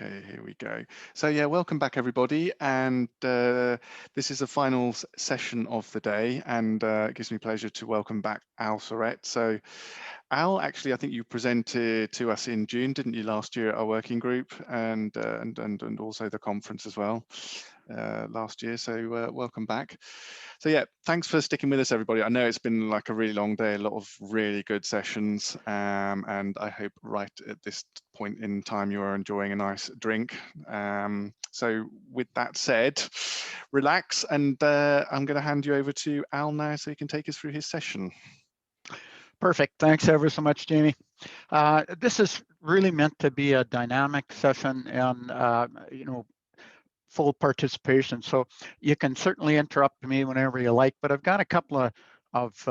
Okay, here we go. So yeah, welcome back everybody, and this is the final session of the day, and it gives me pleasure to welcome back Al Saurette. So Al, actually, I think you presented to us in June, didn't you, last year at our working group, and also the conference as well last year. So welcome back. So yeah, thanks for sticking with us, everybody. I know it's been like a really long day, a lot of really good sessions, and I hope right at this point in time you are enjoying a nice drink. So with that said, relax, and I'm going to hand you over to Al now so he can take us through his session. Perfect. Thanks ever so much, Jamie. This is really meant to be a dynamic session and, full participation. So you can certainly interrupt me whenever you like, but I've got a couple of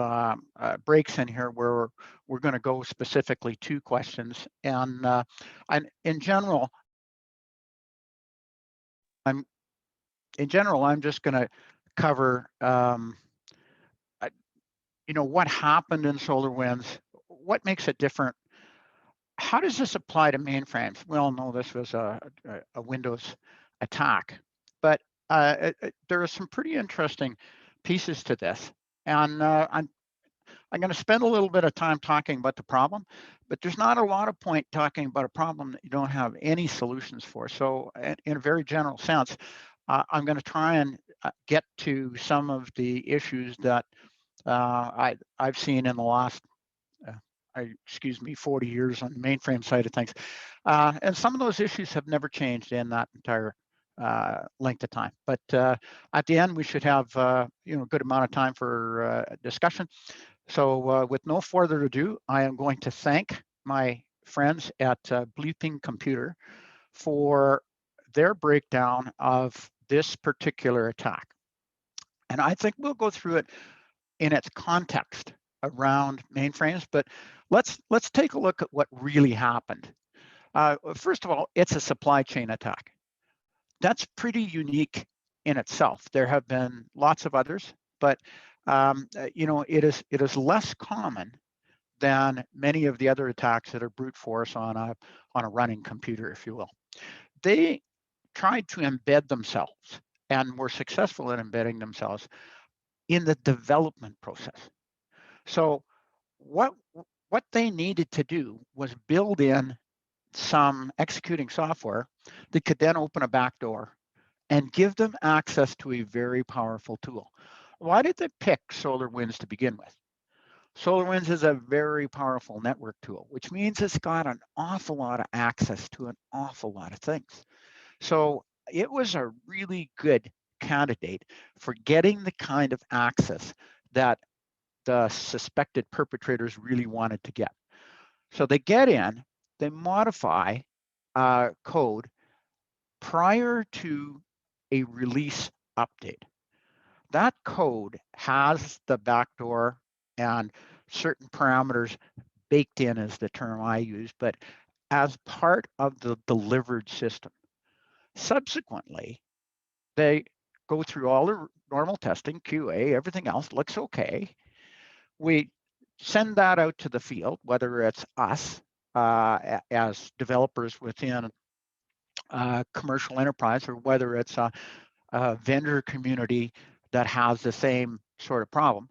breaks in here where we're going to go specifically to questions. And in general, I'm just going to cover, what happened in SolarWinds, what makes it different. How does this apply to mainframes? We all know this was a Windows attack, but there are some pretty interesting pieces to this. And I'm going to spend a little bit of time talking about the problem, but there's not a lot of point talking about a problem that you don't have any solutions for. So in a very general sense, I'm going to try and get to some of the issues that I've seen in the last 40 years on the mainframe side of things. And some of those issues have never changed in that entire length of time. But at the end, we should have a good amount of time for discussion. So with no further ado, I am going to thank my friends at Bleeping Computer for their breakdown of this particular attack. And I think we'll go through it in its context around mainframes, but let's take a look at what really happened. First of all, it's a supply chain attack. That's pretty unique in itself. There have been lots of others, but it is less common than many of the other attacks that are brute force on a running computer, if you will. They tried to embed themselves and were successful in embedding themselves in the development process. So what they needed to do was build in some executing software that could then open a backdoor and give them access to a very powerful tool. Why did they pick SolarWinds to begin with? SolarWinds is a very powerful network tool, which means it's got an awful lot of access to an awful lot of things. So it was a really good candidate for getting the kind of access that the suspected perpetrators really wanted to get. So they get in, they modify code prior to a release update. That code has the backdoor and certain parameters baked in, is the term I use, but as part of the delivered system. Subsequently, they go through all the normal testing, QA, everything else looks okay. We send that out to the field, whether it's us as developers within commercial enterprise, or whether it's a vendor community that has the same sort of problem.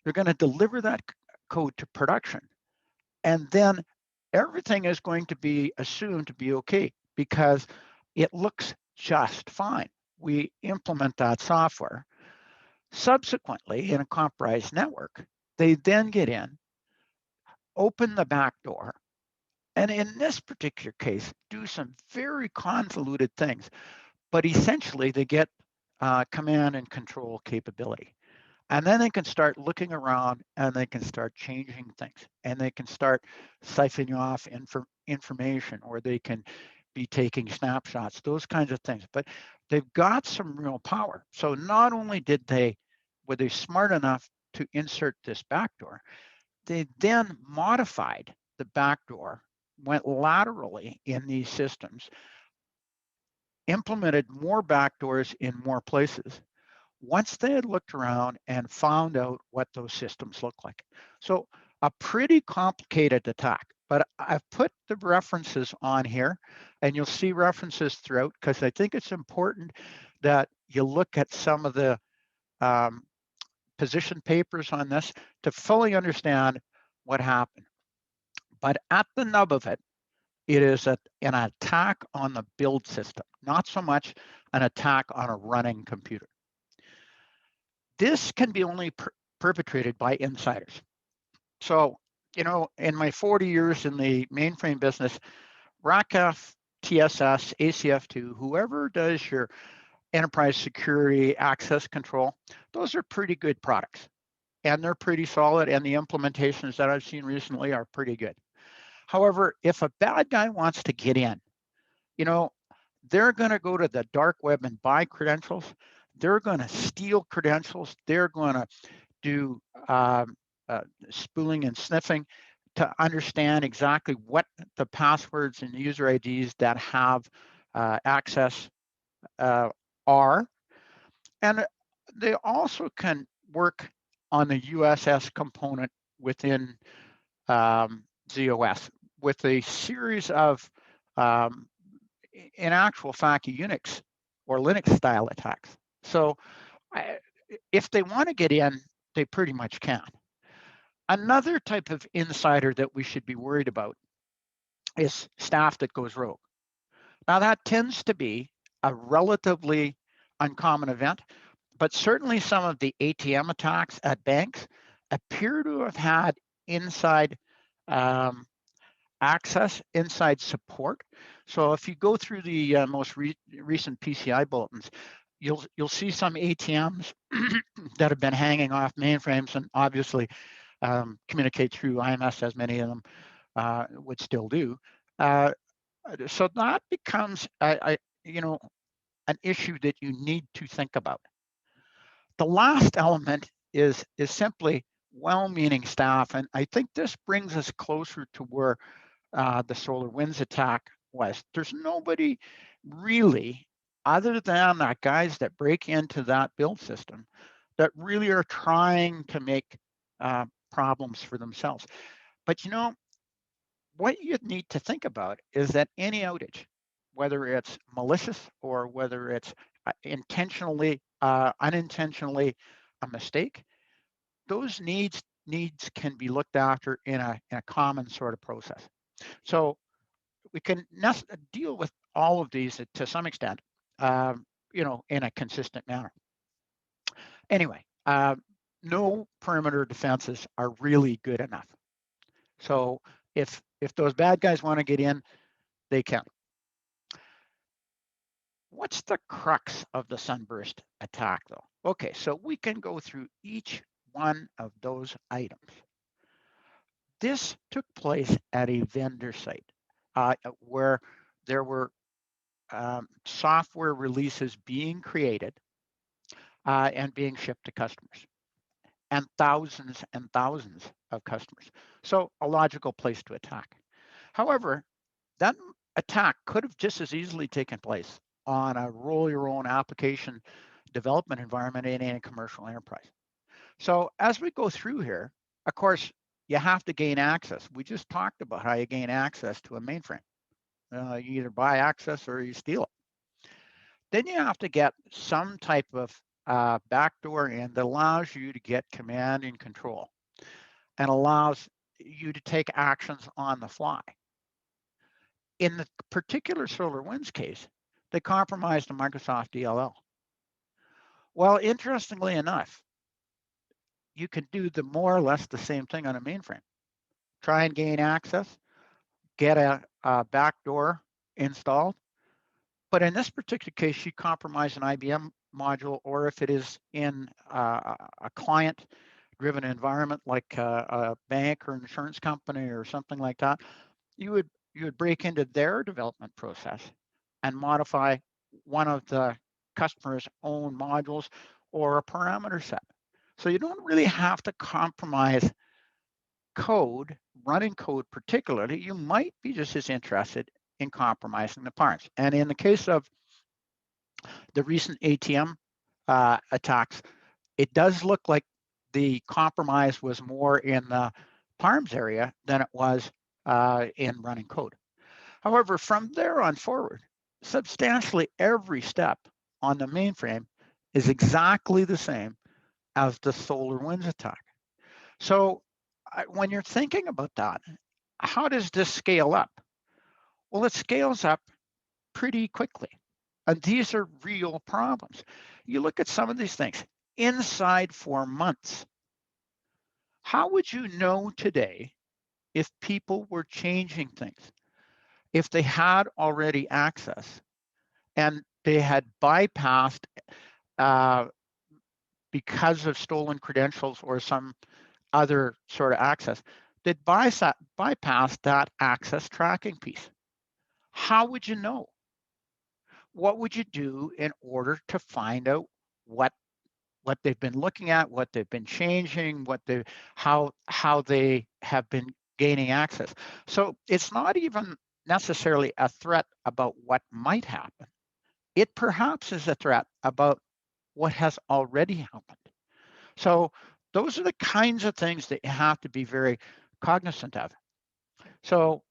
They're going to deliver that code to production, and then everything is going to be assumed to be okay because it looks just fine. We implement that software. Subsequently, in a compromised network, they then get in, open the back door, and in this particular case, do some very convoluted things. But essentially, they get command and control capability. And then they can start looking around and they can start changing things. And they can start siphoning off information, or they can be taking snapshots, those kinds of things. But they've got some real power. So not only were they smart enough to insert this backdoor, they then modified the backdoor, went laterally in these systems, implemented more backdoors in more places once they had looked around and found out what those systems look like. So a pretty complicated attack, but I've put the references on here, and you'll see references throughout, because I think it's important that you look at some of the position papers on this to fully understand what happened. But at the nub of it, it is an attack on the build system, not so much an attack on a running computer. This can be only perpetrated by insiders. So, in my 40 years in the mainframe business, RACF, TSS, ACF2, whoever does your enterprise security access control, those are pretty good products. And they're pretty solid, and the implementations that I've seen recently are pretty good. However, if a bad guy wants to get in, they're going to go to the dark web and buy credentials. They're going to steal credentials. They're going to do spooling and sniffing to understand exactly what the passwords and user IDs that have access are. And they also can work on the USS component within ZOS with a series of, in actual fact, Unix or Linux style attacks. So if they want to get in, they pretty much can. Another type of insider that we should be worried about is staff that goes rogue. Now, that tends to be a relatively uncommon event, but certainly some of the ATM attacks at banks appear to have had inside access, inside support. So if you go through the most recent PCI bulletins, you'll see some ATMs that have been hanging off mainframes and obviously communicate through IMS, as many of them would still do. So that becomes an issue that you need to think about. The last element is simply well-meaning staff, and I think this brings us closer to where the SolarWinds attack was. There's nobody really, other than the guys that break into that build system, that really are trying to make problems for themselves. But what you need to think about is that any outage, whether it's malicious or whether it's intentionally, unintentionally a mistake, those needs can be looked after in a common sort of process. So we can deal with all of these to some extent, in a consistent manner. Anyway, no perimeter defenses are really good enough. So if those bad guys want to get in, they can. What's the crux of the Sunburst attack, though? Okay, so we can go through each one of those items. This took place at a vendor site where there were software releases being created and being shipped to customers, and thousands of customers. So a logical place to attack. However, that attack could have just as easily taken place on a roll your own application development environment in a commercial enterprise. So as we go through here, of course, you have to gain access. We just talked about how you gain access to a mainframe. You either buy access or you steal it. Then you have to get some type of backdoor in that allows you to get command and control and allows you to take actions on the fly. In the particular SolarWinds case, they compromised the Microsoft DLL. Well, interestingly enough, you can do the more or less the same thing on a mainframe. Try and gain access, get a backdoor installed. But in this particular case, you compromise an IBM module, or if it is in a client-driven environment like a bank or insurance company or something like that, you would break into their development process and modify one of the customer's own modules or a parameter set. So you don't really have to compromise code, running code particularly. You might be just as interested in compromising the parts. And in the case of the recent ATM attacks, it does look like the compromise was more in the PARMS area than it was in running code. However, from there on forward, substantially every step on the mainframe is exactly the same as the SolarWinds attack. So when you're thinking about that, how does this scale up? Well, it scales up pretty quickly. And these are real problems. You look at some of these things inside 4 months. How would you know today if people were changing things? If they had already access and they had bypassed because of stolen credentials or some other sort of access, they'd bypass that access tracking piece. How would you know? What would you do in order to find out what they've been looking at, what they've been changing, how they have been gaining access? So it's not even necessarily a threat about what might happen. It perhaps is a threat about what has already happened. So those are the kinds of things that you have to be very cognizant of. So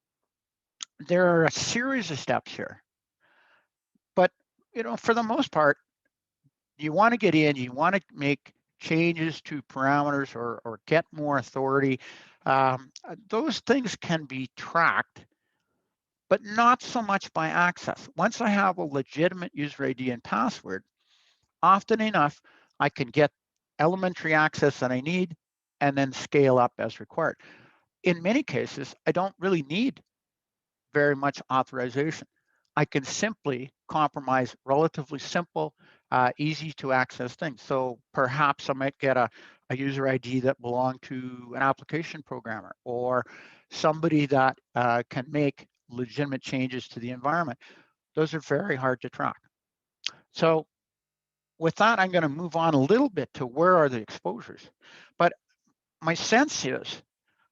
there are a series of steps here, but for the most part, you want to get in, you want to make changes to parameters or get more authority. Those things can be tracked, but not so much by access. Once I have a legitimate user ID and password, often enough, I can get elementary access that I need and then scale up as required. In many cases, I don't really need very much authorization. I can simply compromise relatively simple, easy to access things. So perhaps I might get a user ID that belonged to an application programmer or somebody that can make legitimate changes to the environment. Those are very hard to track. So with that, I'm going to move on a little bit to where are the exposures. But my sense is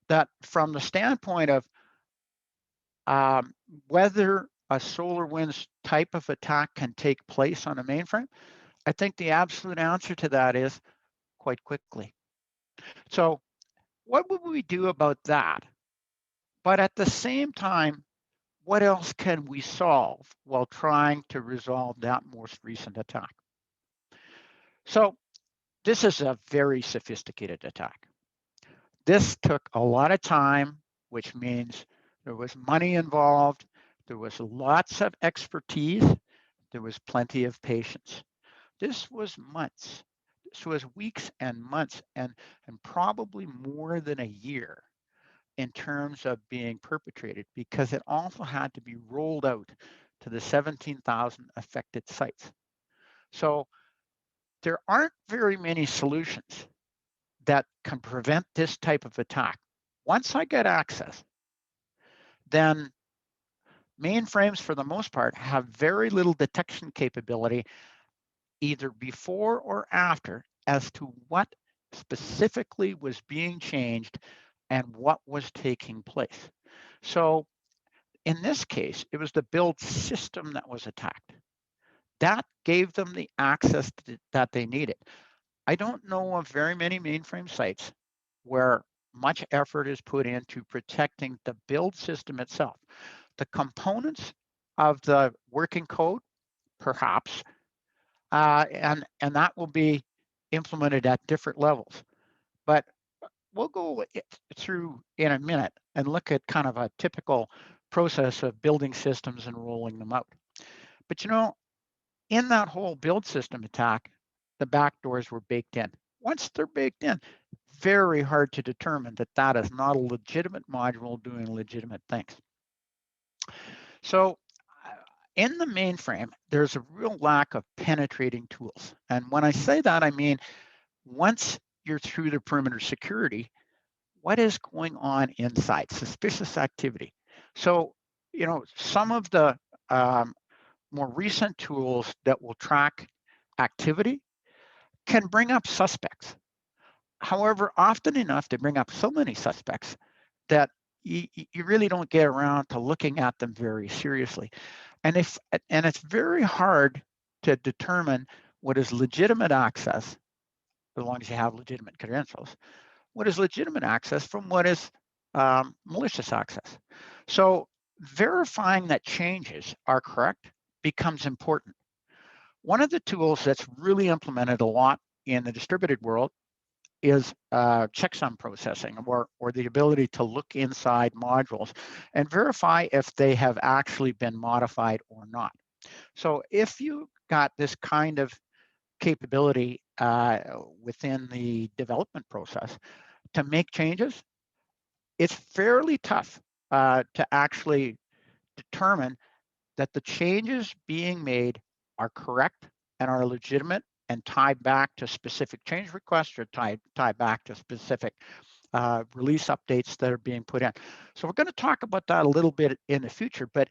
that from the standpoint of whether a SolarWinds type of attack can take place on a mainframe, I think the absolute answer to that is quite quickly. So what would we do about that? But at the same time, what else can we solve while trying to resolve that most recent attack? So this is a very sophisticated attack. This took a lot of time, which means there was money involved, there was lots of expertise, there was plenty of patience. This was months. This was weeks and months and probably more than a year in terms of being perpetrated, because it also had to be rolled out to the 17,000 affected sites. So there aren't very many solutions that can prevent this type of attack. Once I get access, then mainframes, for the most part, have very little detection capability either before or after as to what specifically was being changed and what was taking place. So in this case, it was the build system that was attacked. That gave them the access that they needed. I don't know of very many mainframe sites where much effort is put into protecting the build system itself. The components of the working code, perhaps, and that will be implemented at different levels. But we'll go through in a minute and look at kind of a typical process of building systems and rolling them out. But in that whole build system attack, the backdoors were baked in. Once they're baked in, very hard to determine that that is not a legitimate module doing legitimate things. So in the mainframe, there's a real lack of penetrating tools. And when I say that, I mean, once you're through the perimeter security, what is going on inside? Suspicious activity. So, some of the more recent tools that will track activity can bring up suspects. However, often enough, they bring up so many suspects that you really don't get around to looking at them very seriously. And it's very hard to determine what is legitimate access, as long as you have legitimate credentials, what is legitimate access from what is malicious access. So verifying that changes are correct becomes important. One of the tools that's really implemented a lot in the distributed world is checksum processing, or the ability to look inside modules and verify if they have actually been modified or not. So if you got this kind of capability within the development process to make changes, it's fairly tough to actually determine that the changes being made are correct and are legitimate and tie back to specific change requests or tie back to specific release updates that are being put in. So we're going to talk about that a little bit in the future, but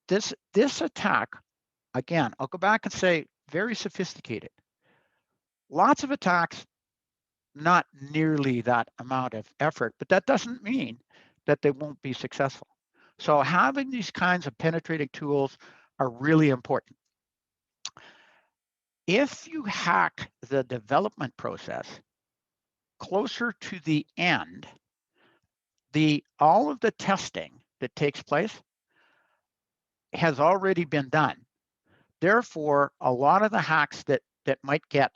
this attack, again, I'll go back and say very sophisticated. Lots of attacks, not nearly that amount of effort, but that doesn't mean that they won't be successful. So having these kinds of penetrating tools are really important. If you hack the development process closer to the end, all of the testing that takes place has already been done. Therefore, a lot of the hacks that might get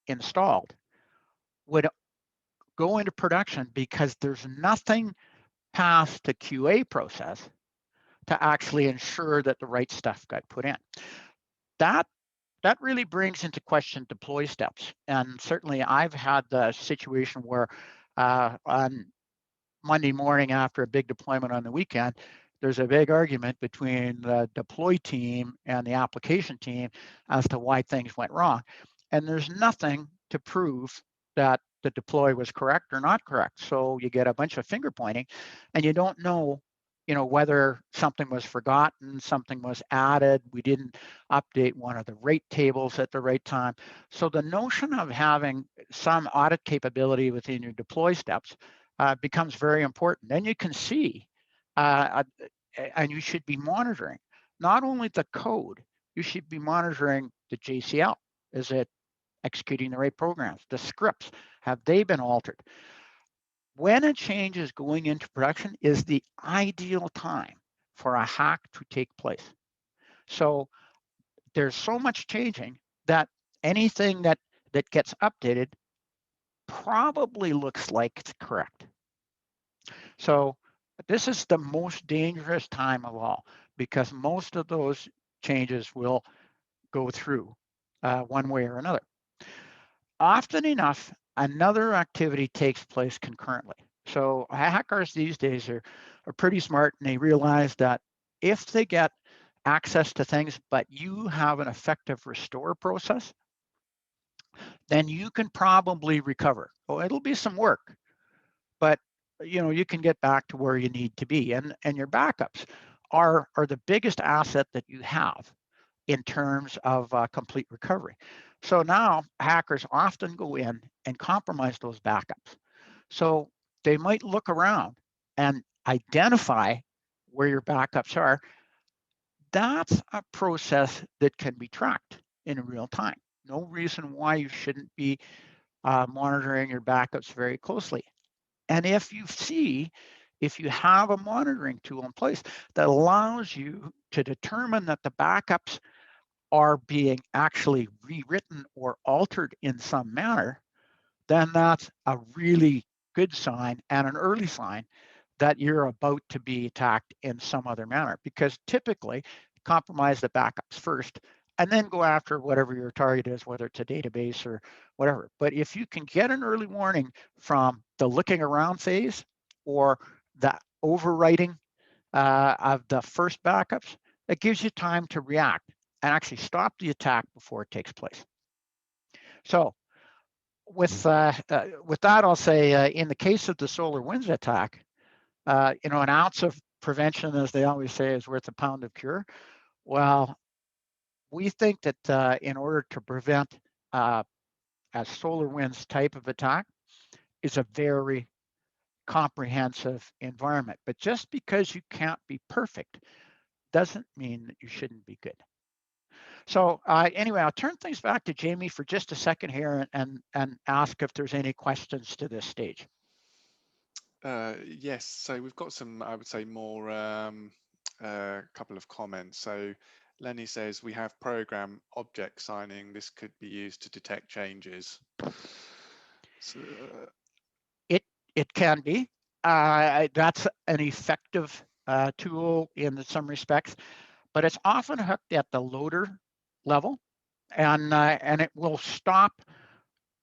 installed would go into production because there's nothing past the QA process to actually ensure that the right stuff got put in. That really brings into question deploy steps. And certainly I've had the situation where on Monday morning after a big deployment on the weekend, there's a big argument between the deploy team and the application team as to why things went wrong. And there's nothing to prove that the deploy was correct or not correct. So you get a bunch of finger pointing and you don't know, whether something was forgotten, something was added, we didn't update one of the rate tables at the right time. So the notion of having some audit capability within your deploy steps becomes very important. Then you can see, and you should be monitoring not only the code, you should be monitoring the JCL. Is it executing the right programs? The scripts, have they been altered? When a change is going into production is the ideal time for a hack to take place. So there's so much changing that anything that gets updated probably looks like it's correct. So this is the most dangerous time of all because most of those changes will go through one way or another. Often enough, another activity takes place concurrently. So hackers these days are pretty smart, and they realize that if they get access to things, but you have an effective restore process, then you can probably recover. Oh, it'll be some work, but you can get back to where you need to be. And your backups are the biggest asset that you have in terms of complete recovery. So now hackers often go in and compromise those backups. So they might look around and identify where your backups are. That's a process that can be tracked in real time. No reason why you shouldn't be monitoring your backups very closely. And if you have a monitoring tool in place that allows you to determine that the backups are being actually rewritten or altered in some manner, then that's a really good sign and an early sign that you're about to be attacked in some other manner. Because typically, compromise the backups first and then go after whatever your target is, whether it's a database or whatever. But if you can get an early warning from the looking around phase or the overwriting of the first backups, it gives you time to react and actually stop the attack before it takes place. So with that, I'll say in the case of the SolarWinds attack, an ounce of prevention, as they always say, is worth a pound of cure. Well, we think that in order to prevent a SolarWinds type of attack is a very comprehensive environment. But just because you can't be perfect doesn't mean that you shouldn't be good. So anyway, I'll turn things back to Jamie for just a second here and ask if there's any questions to this stage. Yes, so we've got some, I would say, more couple of comments. So Lenny says we have program object signing. This could be used to detect changes. So, It can be. That's an effective tool in some respects, but it's often hooked at the loader level, and it will stop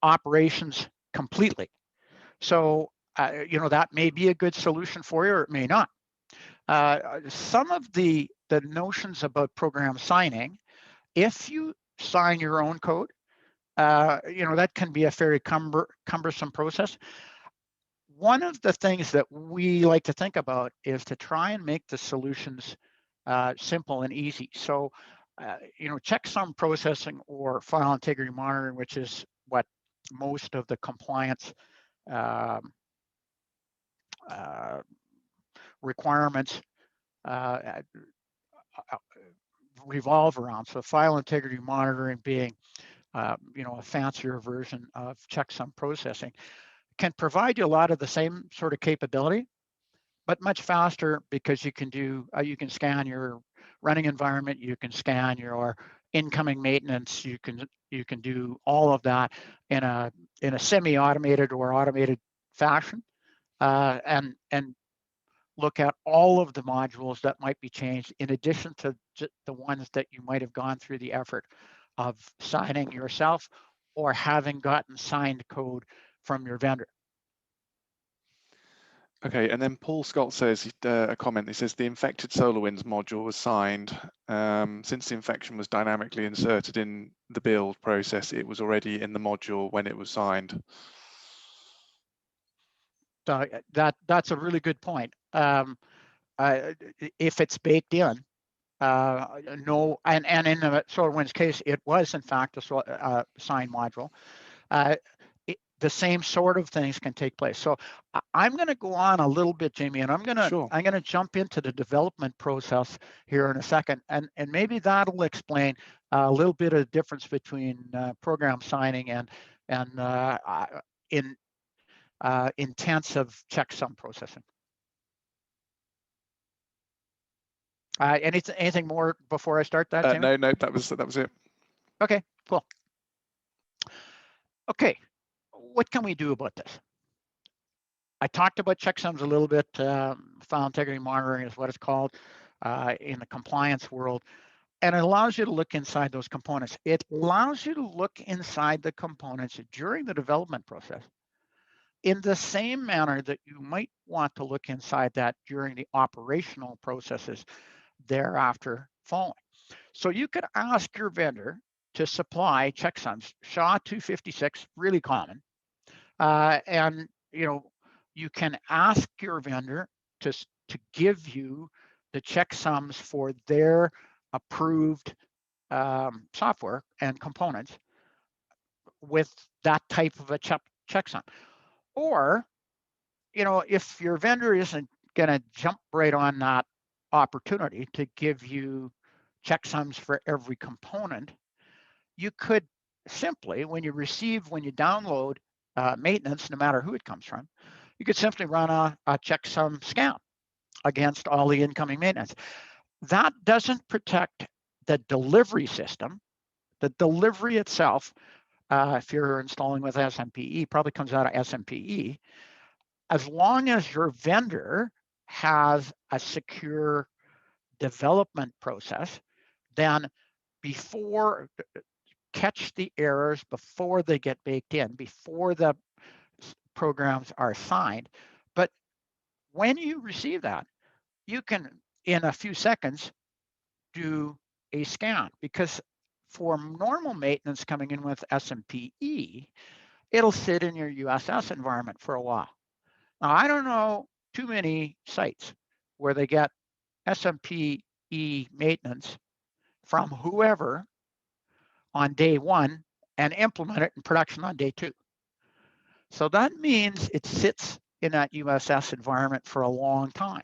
operations completely. So that may be a good solution for you, or it may not. Some of the notions about program signing, if you sign your own code, that can be a very cumbersome process. One of the things that we like to think about is to try and make the solutions simple and easy. So, checksum processing or file integrity monitoring, which is what most of the compliance requirements revolve around. So file integrity monitoring being, a fancier version of checksum processing, can provide you a lot of the same sort of capability, but much faster, because you can scan your running environment, you can scan your incoming maintenance, you can do all of that in a semi-automated or automated fashion, and look at all of the modules that might be changed, in addition to the ones that you might have gone through the effort of signing yourself or having gotten signed code from your vendor. okay, and then Paul Scott says a comment. He says the infected SolarWinds module was signed. Since the infection was dynamically inserted in the build process, it was already in the module when it was signed. So that's a really good point. If it's baked in, no, and in the SolarWinds case, it was in fact a sign module. The same sort of things can take place. So I'm going to go on a little bit, Jamie, and I'm going to jump into the development process here in a second, and maybe that'll explain a little bit of the difference between program signing and intensive checksum processing. Anything more before I start that, Jamie? No, that was it. Okay, cool. Okay, what can we do about this? I talked about checksums a little bit. File integrity monitoring is what it's called in the compliance world. And it allows you to look inside those components. It allows you to look inside the components during the development process in the same manner that you might want to look inside that during the operational processes thereafter following. So you could ask your vendor to supply checksums, SHA-256, really common. And you can ask your vendor to give you the checksums for their approved software and components with that type of a checksum. Or, if your vendor isn't going to jump right on that opportunity to give you checksums for every component, you could simply, when you download maintenance, no matter who it comes from, you could simply run a checksum scan against all the incoming maintenance. That doesn't protect the delivery system. The delivery itself, if you're installing with SMPE, probably comes out of SMPE. As long as your vendor has a secure development process, then catch the errors before they get baked in, before the programs are signed. But when you receive that, you can, in a few seconds, do a scan, because for normal maintenance coming in with SMPE, it'll sit in your USS environment for a while. Now, I don't know too many sites where they get SMPE maintenance from whoever on day one and implement it in production on day two. So that means it sits in that USS environment for a long time.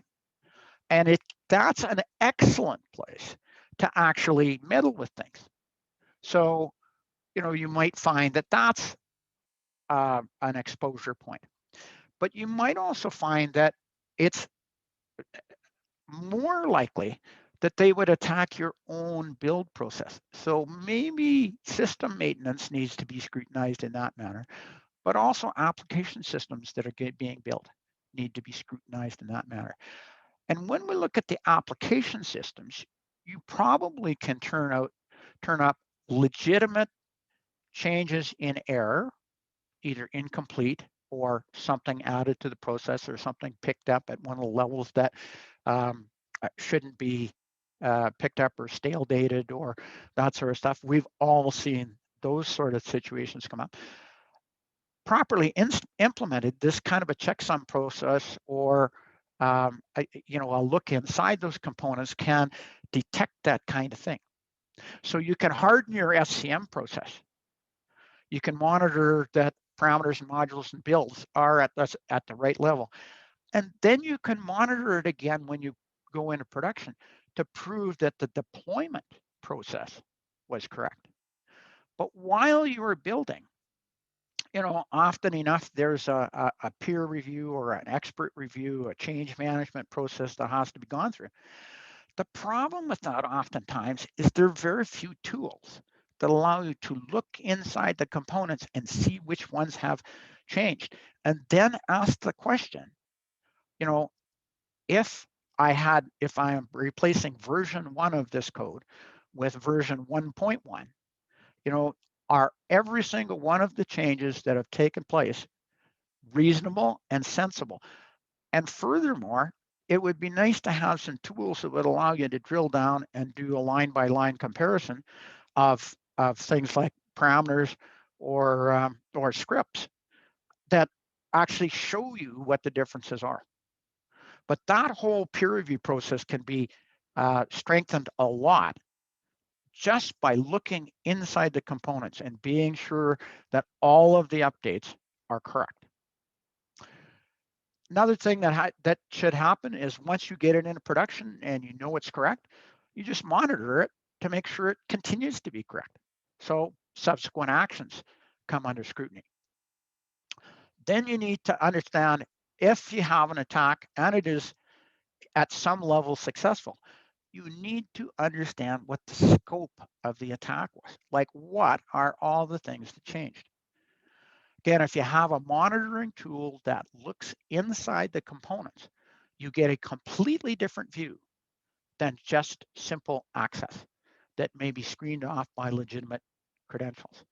And that's an excellent place to actually meddle with things. So, you might find that that's an exposure point. But you might also find that it's more likely that they would attack your own build process. So maybe system maintenance needs to be scrutinized in that manner, but also application systems that are being built need to be scrutinized in that manner. And when we look at the application systems, you probably can turn up legitimate changes in error, either incomplete or something added to the process or something picked up at one of the levels that shouldn't be picked up, or stale dated, or that sort of stuff. We've all seen those sort of situations come up. Properly implemented, this kind of a checksum process, or a look inside those components, can detect that kind of thing. So you can harden your SCM process. You can monitor that parameters and modules and builds are at the right level. And then you can monitor it again when you go into production to prove that the deployment process was correct. But while you are building, often enough, there's a peer review or an expert review, a change management process that has to be gone through. The problem with that oftentimes is there are very few tools that allow you to look inside the components and see which ones have changed, and then ask the question, if I am replacing version 1 of this code with version 1.1, are every single one of the changes that have taken place reasonable and sensible? And furthermore, it would be nice to have some tools that would allow you to drill down and do a line-by-line comparison of things like parameters or scripts that actually show you what the differences are. But that whole peer review process can be strengthened a lot just by looking inside the components and being sure that all of the updates are correct. Another thing that should happen is, once you get it into production and you know it's correct, you just monitor it to make sure it continues to be correct. So subsequent actions come under scrutiny. Then you need to understand, if you have an attack and it is at some level successful, you need to understand what the scope of the attack was. Like, what are all the things that changed? Again, if you have a monitoring tool that looks inside the components, you get a completely different view than just simple access that may be screened off by legitimate credentials.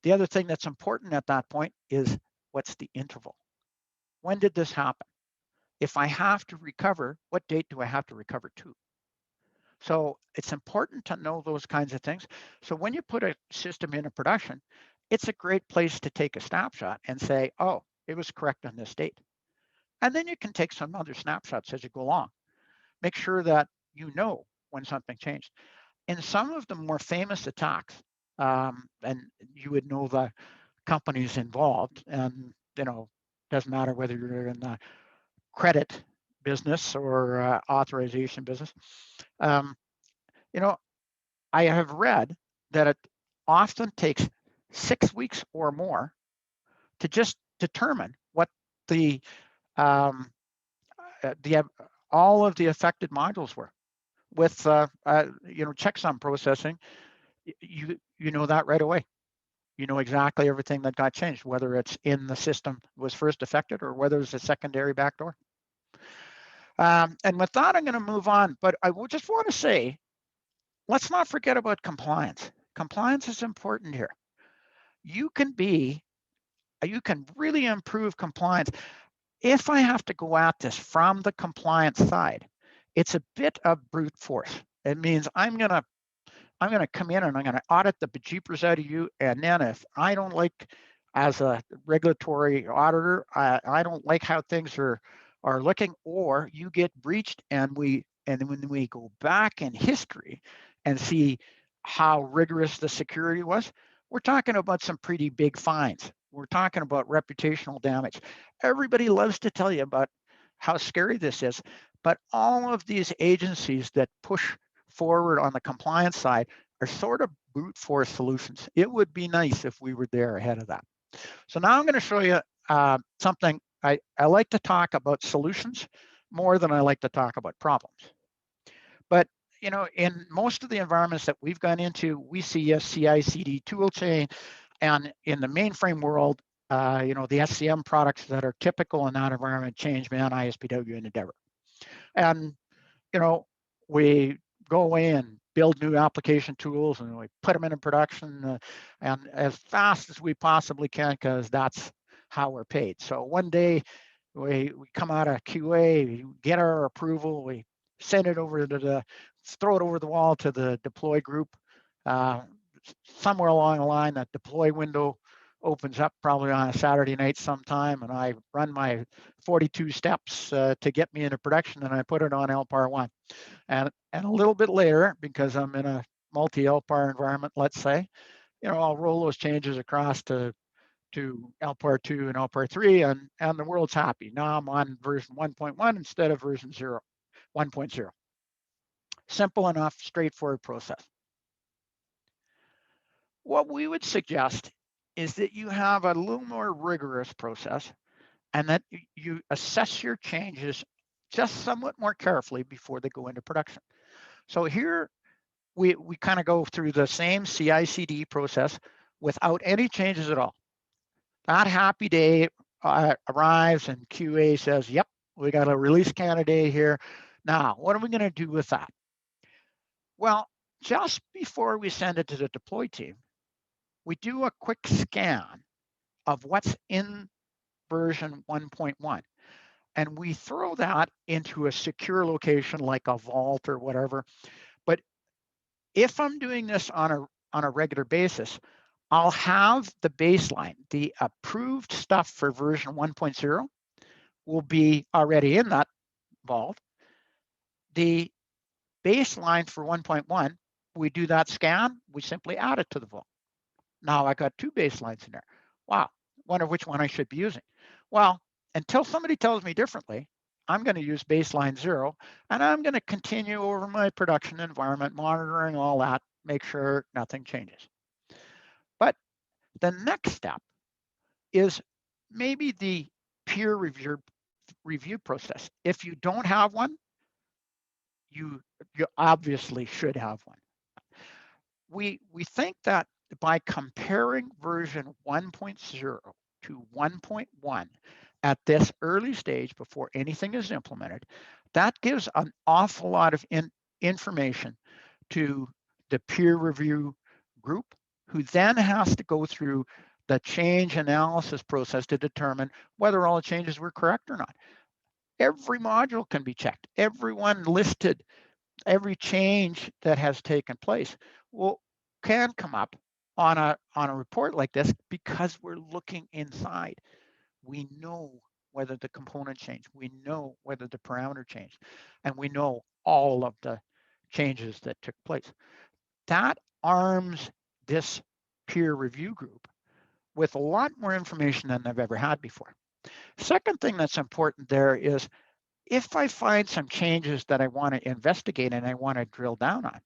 The other thing that's important at that point is, what's the interval? When did this happen? If I have to recover, what date do I have to recover to? So it's important to know those kinds of things. So when you put a system into production, it's a great place to take a snapshot and say, oh, it was correct on this date. And then you can take some other snapshots as you go along. Make sure that you know when something changed. In some of the more famous attacks, and you would know the companies involved, and doesn't matter whether you're in the credit business or authorization business. I have read that it often takes 6 weeks or more to just determine what the all of the affected modules were. With checksum processing, you know that right away. You know exactly everything that got changed, whether it's in the system was first affected or whether it's a secondary backdoor. And with that, I'm going to move on. But I just want to say, let's not forget about compliance. Compliance is important here. You can really improve compliance. If I have to go at this from the compliance side, it's a bit of brute force. It means I'm gonna come in and I'm gonna audit the bejeepers out of you, and then if I don't like, as a regulatory auditor, I don't like how things are looking, or you get breached, and when we go back in history and see how rigorous the security was, we're talking about some pretty big fines. We're talking about reputational damage. Everybody loves to tell you about how scary this is, but all of these agencies that push forward on the compliance side are sort of brute force solutions. It would be nice if we were there ahead of that. So now I'm going to show you something I like to talk about solutions more than I like to talk about problems. But in most of the environments that we've gone into, we see a CI/CD tool chain, and in the mainframe world, the SCM products that are typical in that environment: Changeman, ISPW, and Endeavor. And we go away and build new application tools, and we put them into production and as fast as we possibly can, because that's how we're paid. So one day we come out of QA, we get our approval, we send it over to throw it over the wall to the deploy group. Somewhere along the line, that deploy window opens up, probably on a Saturday night sometime, and I run my 42 steps to get me into production, and I put it on LPAR 1. And a little bit later, because I'm in a multi-LPAR environment, let's say, I'll roll those changes across to LPAR 2 and LPAR 3, and the world's happy. Now I'm on version 1.1 instead of version 1.0. Simple enough, straightforward process. What we would suggest is that you have a little more rigorous process, and that you assess your changes just somewhat more carefully before they go into production. So here we kind of go through the same CI/CD process without any changes at all. That happy day arrives, and QA says, yep, we got a release candidate here. Now, what are we going to do with that? Well, just before we send it to the deploy team, we do a quick scan of what's in version 1.1. And we throw that into a secure location like a vault or whatever. But if I'm doing this on a regular basis, I'll have the baseline, the approved stuff for version 1.0 will be already in that vault. The baseline for 1.1, we do that scan, we simply add it to the vault. Now I got two baselines in there. Wow, wonder which one I should be using. Well, until somebody tells me differently, I'm going to use baseline 0, and I'm going to continue over my production environment, monitoring all that, make sure nothing changes. But the next step is maybe the peer review process. If you don't have one, you obviously should have one. We think that by comparing version 1.0 to 1.1 at this early stage before anything is implemented, that gives an awful lot of information to the peer review group, who then has to go through the change analysis process to determine whether all the changes were correct or not. Every module can be checked. Everyone listed, every change that has taken place can come up on a report like this, because we're looking inside. We know whether the component changed, we know whether the parameter changed, and we know all of the changes that took place. That arms this peer review group with a lot more information than they've ever had before. Second thing that's important there is, if I find some changes that I want to investigate and I want to drill down on,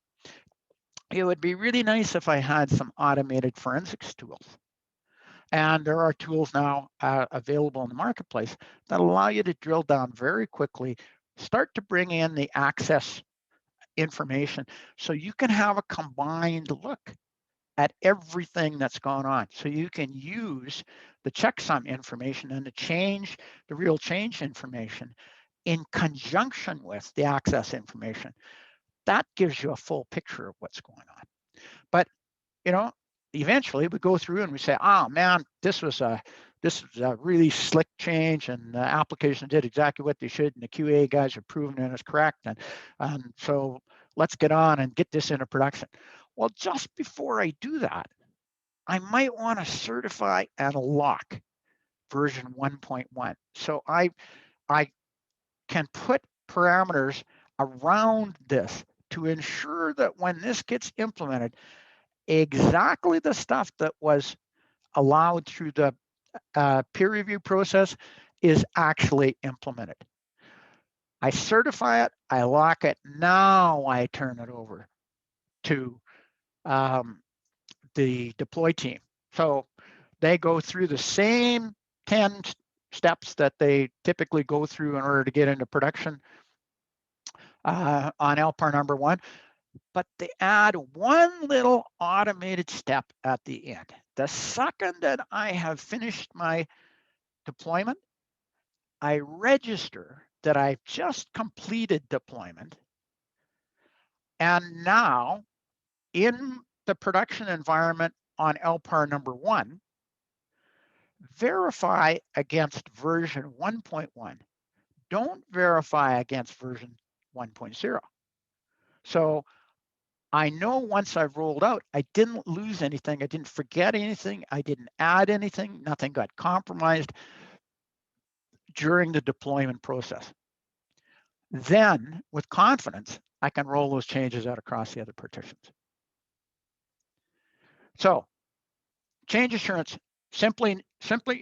it would be really nice if I had some automated forensics tools. And there are tools now available in the marketplace that allow you to drill down very quickly, start to bring in the access information, so you can have a combined look at everything that's going on. So you can use the checksum information and the real change information in conjunction with the access information. That gives you a full picture of what's going on. But eventually we go through and we say, oh man, this was a really slick change, and the application did exactly what they should, and the QA guys are proving it is correct, and so let's get on and get this into production. Well, just before I do that, I might want to certify and lock version 1.1. So I can put parameters around this to ensure that when this gets implemented, exactly the stuff that was allowed through the peer review process is actually implemented. I certify it, I lock it, now I turn it over to the deploy team. So they go through the same 10 steps that they typically go through in order to get into production on LPAR number 1, but they add one little automated step at the end. The second that I have finished my deployment, I register that I've just completed deployment. And now in the production environment on LPAR number 1, verify against version 1.1. Don't verify against version 1.0. So I know once I've rolled out, I didn't lose anything. I didn't forget anything. I didn't add anything. Nothing got compromised during the deployment process. Then, with confidence, I can roll those changes out across the other partitions. So, change assurance, simply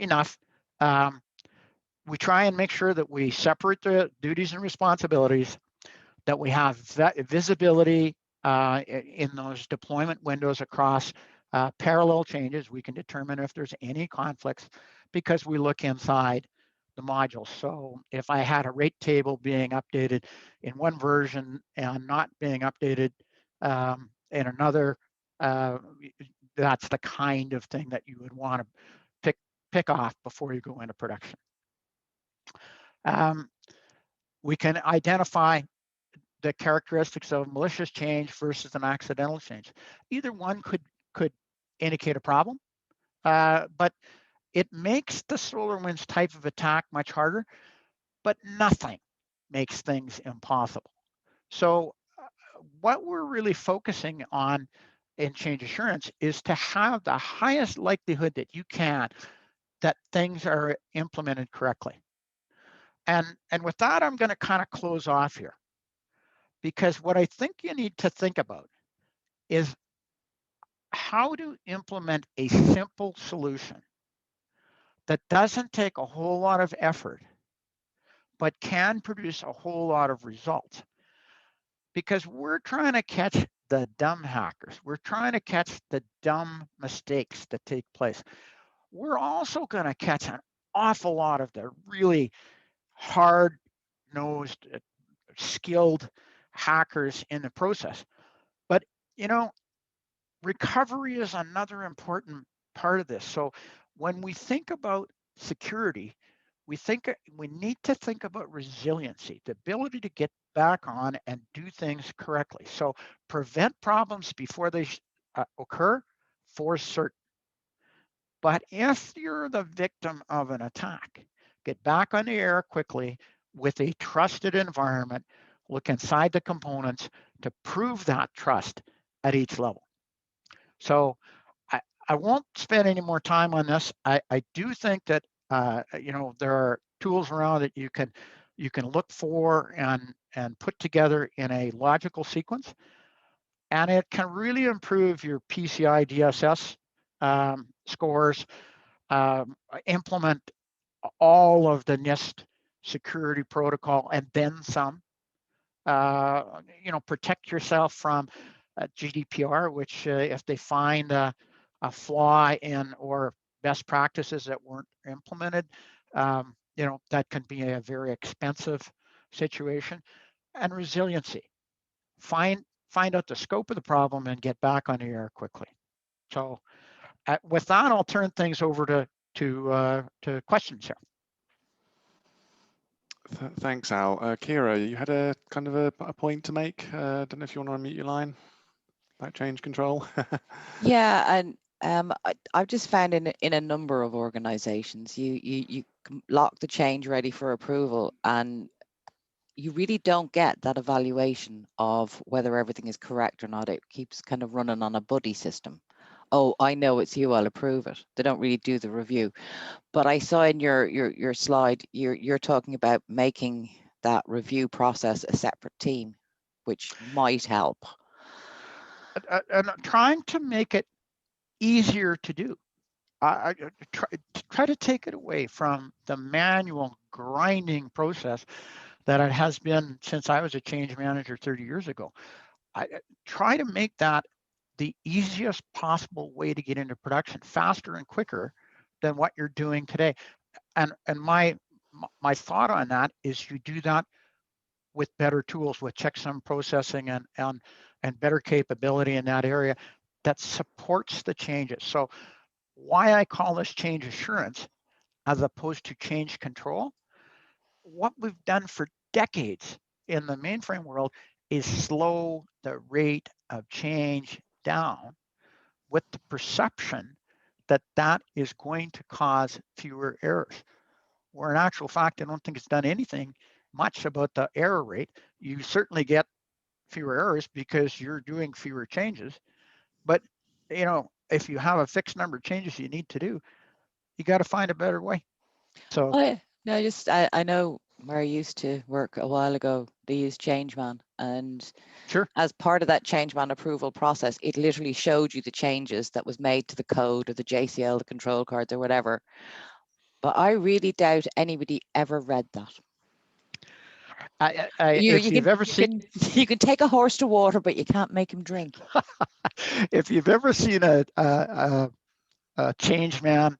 enough. We try and make sure that we separate the duties and responsibilities, that we have visibility in those deployment windows across parallel changes. We can determine if there's any conflicts because we look inside the modules. So if I had a rate table being updated in one version and not being updated in another, that's the kind of thing that you would want to pick off before you go into production. We can identify the characteristics of malicious change versus an accidental change. Either one could indicate a problem, but it makes the SolarWinds type of attack much harder, but nothing makes things impossible. So what we're really focusing on in change assurance is to have the highest likelihood that you can that things are implemented correctly. And with that, I'm going to kind of close off here, because what I think you need to think about is how to implement a simple solution that doesn't take a whole lot of effort, but can produce a whole lot of results. Because we're trying to catch the dumb hackers. We're trying to catch the dumb mistakes that take place. We're also going to catch an awful lot of the really hard-nosed, skilled hackers in the process. But, you know, recovery is another important part of this. So when we think about security, we need to think about resiliency, the ability to get back on and do things correctly. So prevent problems before they occur for certain. But if you're the victim of an attack, get back on the air quickly with a trusted environment, look inside the components to prove that trust at each level. So I won't spend any more time on this. I do think that you know, there are tools around that you can look for and put together in a logical sequence, and it can really improve your PCI DSS scores, implement all of the NIST security protocol and then some. You know, protect yourself from GDPR, which if they find a flaw in or best practices that weren't implemented, you know, that can be a very expensive situation. And resiliency, find out the scope of the problem and get back on the air quickly. So with that, I'll turn things over to questions here. Thanks, Al. Kira, you had a kind of a point to make. I don't know if you want to unmute your line about change control. Yeah, and I've just found in a number of organizations, you lock the change ready for approval, and you really don't get that evaluation of whether everything is correct or not. It keeps kind of running on a buddy system. Oh, I know it's you, I'll approve it. They don't really do the review. But I saw in your slide, you're talking about making that review process a separate team, which might help. And trying to make it easier to do. I try to take it away from the manual grinding process that it has been since I was a change manager 30 years ago. I try to make that the easiest possible way to get into production, faster and quicker than what you're doing today. and my thought on that is you do that with better tools, with checksum processing and better capability in that area that supports the changes. So why I call this change assurance as opposed to change control, what we've done for decades in the mainframe world is slow the rate of change down with the perception that that is going to cause fewer errors. Where in actual fact, I don't think it's done anything much about the error rate. You certainly get fewer errors because you're doing fewer changes. But, you know, if you have a fixed number of changes you need to do, you got to find a better way. So I know where I used to work a while ago, they used ChangeMan, and sure, as part of that ChangeMan approval process, it literally showed you the changes that was made to the code or the JCL, the control cards or whatever. But I really doubt anybody ever read that. You can take a horse to water, but you can't make him drink. If you've ever seen a ChangeMan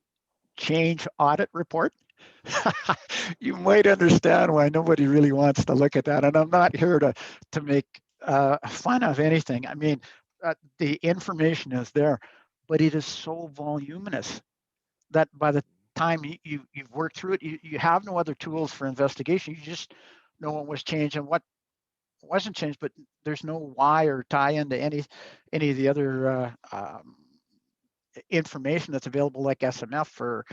change audit report, you might understand why nobody really wants to look at that. And I'm not here to make fun of anything. I mean, the information is there, but it is so voluminous that by the time you've worked through it, you have no other tools for investigation. You just know what was changed and what wasn't changed, but there's no why or tie into any of the other information that's available, like SMF or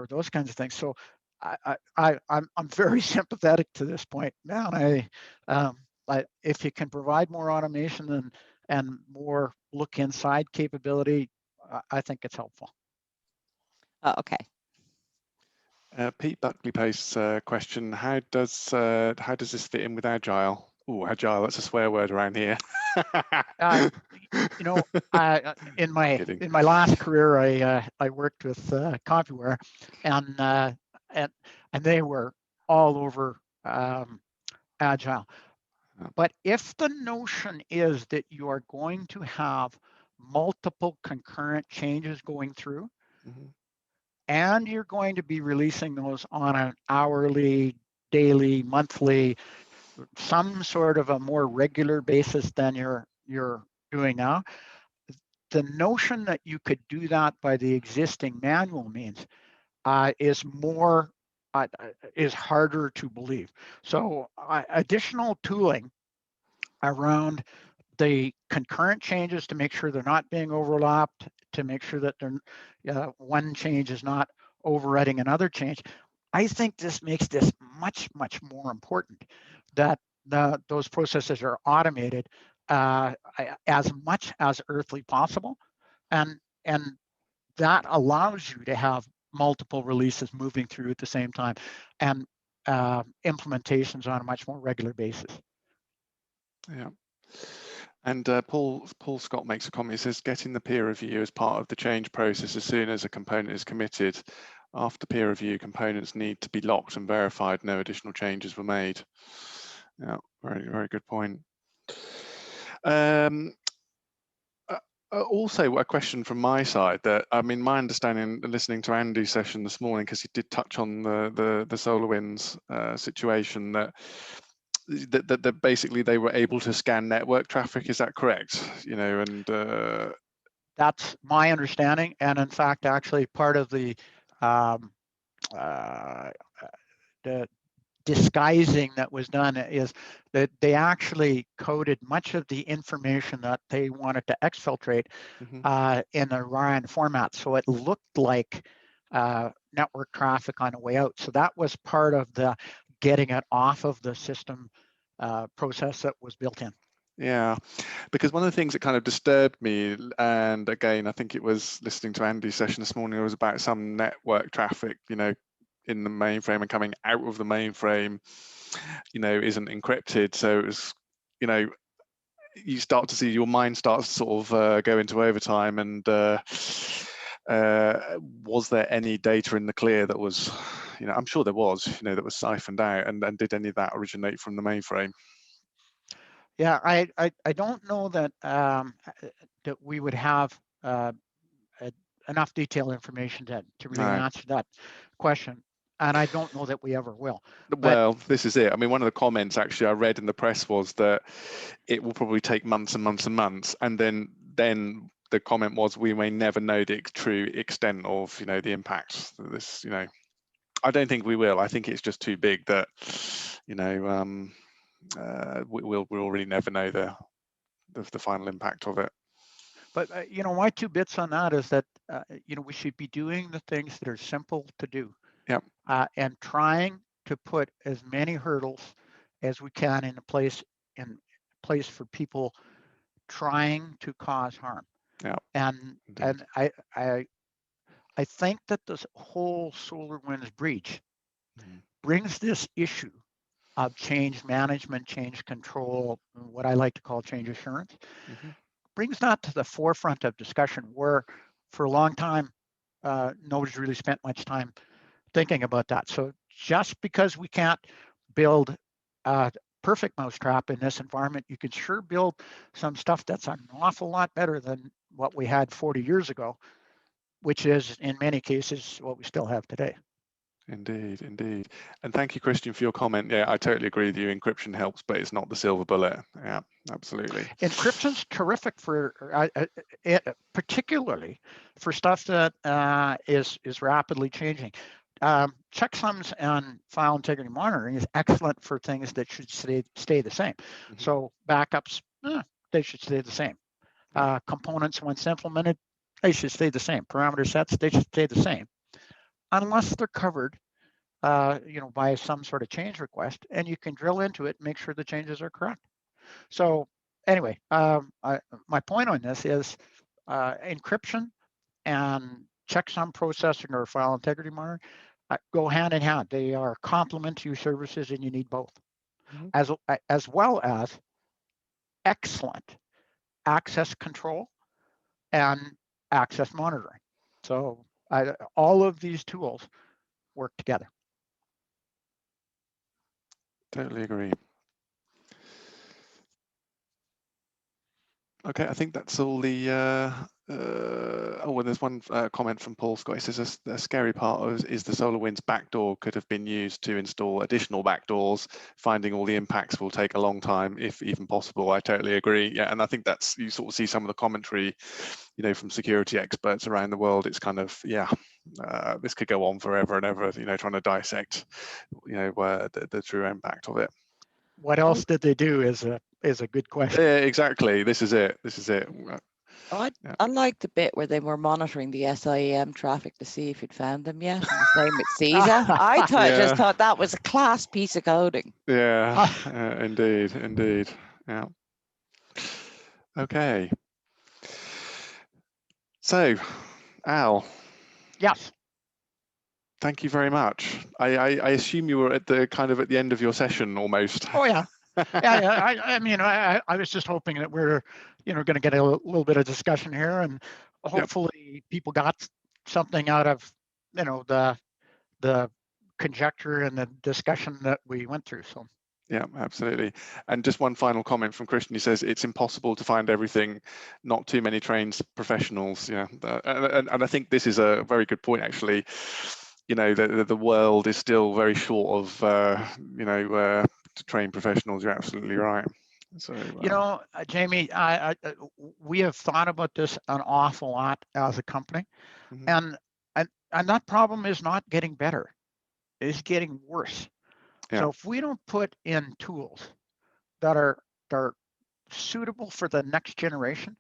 those kinds of things. So I'm very sympathetic to this point, man. If you can provide more automation and more look inside capability, I think it's helpful. Okay. Pete Buckley posts a question: How does this fit in with Agile? Oh, Agile, that's a swear word around here. You know, in my last career, I worked with CompuWare, and they were all over Agile. But if the notion is that you are going to have multiple concurrent changes going through, and you're going to be releasing those on an hourly, daily, monthly, some sort of a more regular basis than you're doing now, the notion that you could do that by the existing manual means is harder to believe. So additional tooling around the concurrent changes to make sure they're not being overlapped, to make sure that one change is not overriding another change. I think this makes this much more important that those processes are automated as much as earthly possible, and that allows you to have multiple releases moving through at the same time and implementations on a much more regular basis. Yeah. And Paul Scott makes a comment. He says, getting the peer review as part of the change process as soon as a component is committed. After peer review, components need to be locked and verified. No additional changes were made. Yeah, very good point. Also, a question from my side that, I mean, my understanding, listening to Andy's session this morning, because he did touch on the SolarWinds situation, that basically they were able to scan network traffic. Is that correct? You know, and that's my understanding. And in fact, actually, part of the disguising that was done is that they actually coded much of the information that they wanted to exfiltrate in the RAN format. So it looked like network traffic on the way out. So that was part of the getting it off of the system process that was built in. Yeah, because one of the things that kind of disturbed me, and again, I think it was listening to Andy's session this morning, it was about some network traffic, you know, in the mainframe and coming out of the mainframe, you know, isn't encrypted. So it was, you know, you start to see your mind starts to sort of go into overtime. And was there any data in the clear that was, you know, I'm sure there was, you know, that was siphoned out, and did any of that originate from the mainframe? Yeah, I don't know that that we would have enough detailed information to really answer that question. And I don't know that we ever will. Well, this is it. I mean, one of the comments actually I read in the press was that it will probably take months and months and months, and then the comment was, we may never know the true extent of, you know, the impacts that this, you know, I don't think we will. I think it's just too big that, you know, we'll really never know the final impact of it. But you know, my 2 bits on that is that you know, we should be doing the things that are simple to do. Yep. And trying to put as many hurdles as we can in place for people trying to cause harm. Yeah. And I think that this whole SolarWinds breach brings this issue of change management, change control, what I like to call change assurance, brings that to the forefront of discussion, where for a long time, nobody's really spent much time thinking about that. So just because we can't build a perfect mousetrap in this environment, you can sure build some stuff that's an awful lot better than what we had 40 years ago, which is in many cases what we still have today. Indeed, indeed. And thank you, Christian, for your comment. Yeah, I totally agree with you. Encryption helps, but it's not the silver bullet. Yeah, absolutely. Encryption's terrific for, particularly for stuff that is rapidly changing. Checksums and file integrity monitoring is excellent for things that should stay the same. So backups, they should stay the same. Components, once implemented, they should stay the same. Parameter sets, they should stay the same, unless they're covered, you know, by some sort of change request, and you can drill into it and make sure the changes are correct. So anyway, my point on this is encryption and checksum processing or file integrity monitoring go hand in hand. They are complement to your services, and you need both, as well as excellent access control and access monitoring. So all of these tools work together. Totally agree. Okay, I think that's all the. Oh, well, there's one comment from Paul Scott. He says a scary part is the SolarWinds backdoor could have been used to install additional backdoors. Finding all the impacts will take a long time, if even possible. I totally agree. Yeah, and I think that's, you sort of see some of the commentary, you know, from security experts around the world. It's kind of, yeah, this could go on forever and ever. You know, trying to dissect, you know, the true impact of it. What else did they do is a good question. Yeah, exactly. This is it. This is it. I like the bit where they were monitoring the SIEM traffic to see if you'd found them yet. And the same with CISA. I just thought that was a class piece of coding. Yeah, indeed, indeed. Yeah. Okay. So, Al. Yes. Thank you very much. I assume you were at the end of your session almost. Oh yeah. Yeah. I mean, I was just hoping that we're, you know, going to get a little bit of discussion here, and hopefully people got something out of, you know, the conjecture and the discussion that we went through. So. Yeah, absolutely. And just one final comment from Christian. He says it's impossible to find everything, not too many trained professionals. Yeah, and I think this is a very good point, actually. You know, the world is still very short of, you know, trained professionals. You're absolutely right. So, you know, Jamie, we have thought about this an awful lot as a company, and that problem is not getting better; it's getting worse. Yeah. So if we don't put in tools that are suitable for the next generation,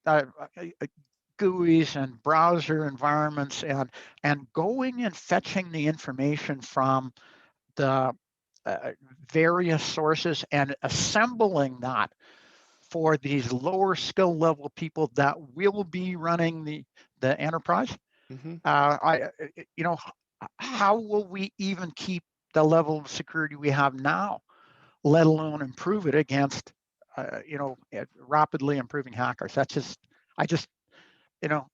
GUIs and browser environments, and going and fetching the information from the various sources and assembling that for these lower skill level people that will be running the enterprise, you know, how will we even keep the level of security we have now, let alone improve it against, you know, rapidly improving hackers? That's just, you know,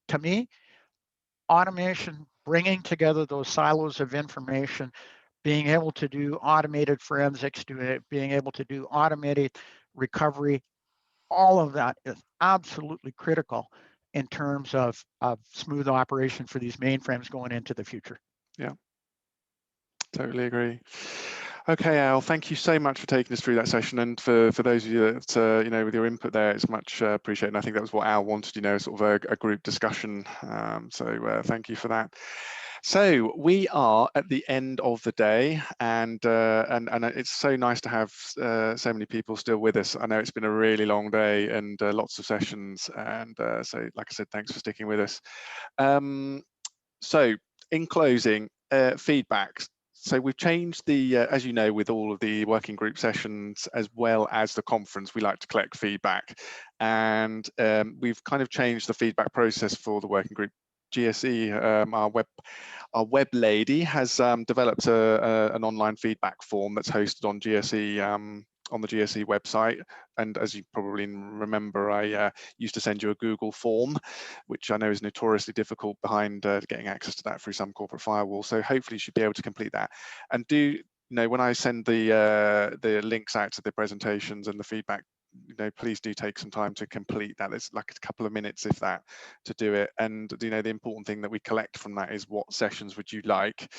to me, automation, bringing together those silos of information, being able to do automated forensics, being able to do automated recovery, all of that is absolutely critical in terms of smooth operation for these mainframes going into the future. Yeah, Totally agree. Okay, Al, thank you so much for taking us through that session, and for those of you that you know, with your input there, it's much appreciated. And I think that was what Al wanted, you know, sort of a group discussion. So thank you for that. So we are at the end of the day, and it's so nice to have so many people still with us. I know it's been a really long day and lots of sessions, and so like I said, thanks for sticking with us. So in closing, feedback. So we've changed the, as you know, with all of the working group sessions as well as the conference, we like to collect feedback, and we've kind of changed the feedback process for the working group. GSE, our web lady, has developed an online feedback form that's hosted on GSE. On the GSE website, and as you probably remember, I used to send you a Google form, which I know is notoriously difficult behind getting access to that through some corporate firewall. So hopefully you should be able to complete that. And do, you know, when I send the links out to the presentations and the feedback, you know, please do take some time to complete that. It's like a couple of minutes, if that, to do it. And you know, the important thing that we collect from that is what sessions would you like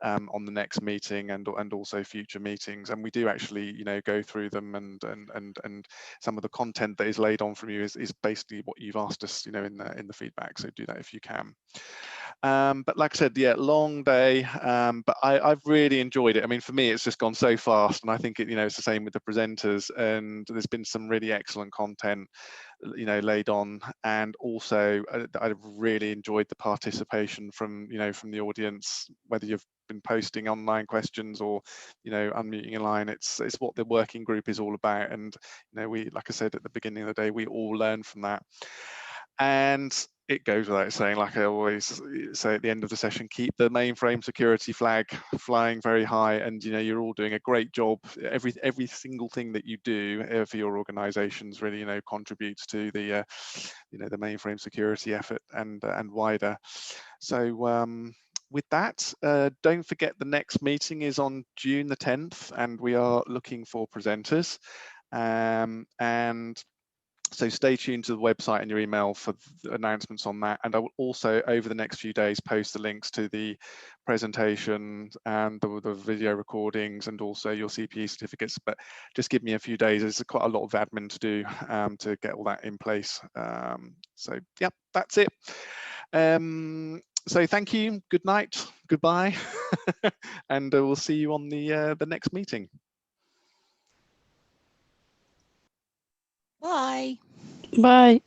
on the next meeting, and also future meetings. And we do actually, you know, go through them, and some of the content that is laid on from you is basically what you've asked us, you know, in the feedback. So do that if you can. But like I said, yeah, long day, but I've really enjoyed it. I mean, for me, it's just gone so fast, and I think it, you know, it's the same with the presenters, and there's been some really excellent content, you know, laid on, and also I've really enjoyed the participation from, you know, from the audience, whether you've been posting online questions or, you know, unmuting a line. It's what the working group is all about, and you know, we, like I said at the beginning of the day, we all learn from that. And it goes without saying, like I always say at the end of the session, keep the mainframe security flag flying very high, and you know, you're all doing a great job. Every single thing that you do for your organizations really, you know, contributes to the you know, the mainframe security effort and wider. So with that, don't forget the next meeting is on June the 10th, and we are looking for presenters, and so stay tuned to the website and your email for the announcements on that. And I will also, over the next few days, post the links to the presentation and the video recordings, and also your CPE certificates. But just give me a few days. There's quite a lot of admin to do to get all that in place. So yeah, that's it. So thank you. Good night. Goodbye. And we'll see you on the next meeting. Bye. Bye.